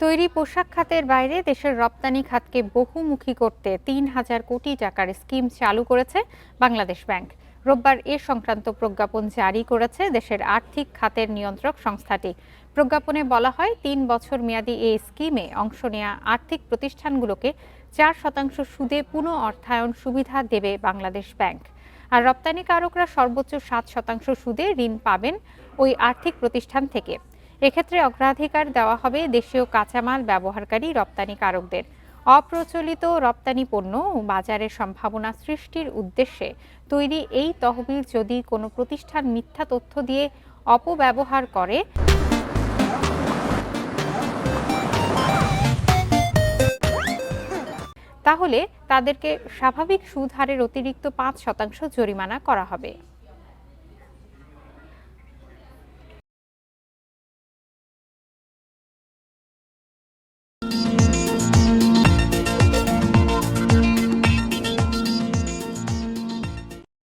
তৈরি পোশাক খাতের বাইরে দেশের রপ্তানি খাতকে বহুমুখী করতে ৩,০০০ কোটি টাকার স্কিম চালু করেছে বাংলাদেশ ব্যাংক। রোববার এ সংক্রান্ত প্রজ্ঞাপন জারি করেছে দেশের আর্থিক খাতের নিয়ন্ত্রক সংস্থাটি। প্রজ্ঞাপনে বলা হয়, ৩ বছর মেয়াদী এই স্কিমে অংশ নেওয়া আর্থিক প্রতিষ্ঠানগুলোকে ৪% সুদে পুনঃ অর্থায়ন সুবিধা দেবে বাংলাদেশ ব্যাংক। আর রপ্তানিকারকরা সর্বোচ্চ ৭% সুদে ঋণ পাবেন ওই আর্থিক প্রতিষ্ঠান থেকে। এক্ষেত্রে অগ্রাধিকার দেওয়া হবে দেশীয় কাঁচামাল ব্যবহারকারী রপ্তানিকারকদের। অপ্রচলিত রপ্তানি পণ্য ও বাজারের সম্ভাবনা সৃষ্টির উদ্দেশ্যে তৈরি এই তহবিল যদি কোনো প্রতিষ্ঠান মিথ্যা তথ্য দিয়ে অপব্যবহার করে, তাহলে তাদেরকে স্বাভাবিক সুদ হারের অতিরিক্ত ৫% জরিমানা করা হবে।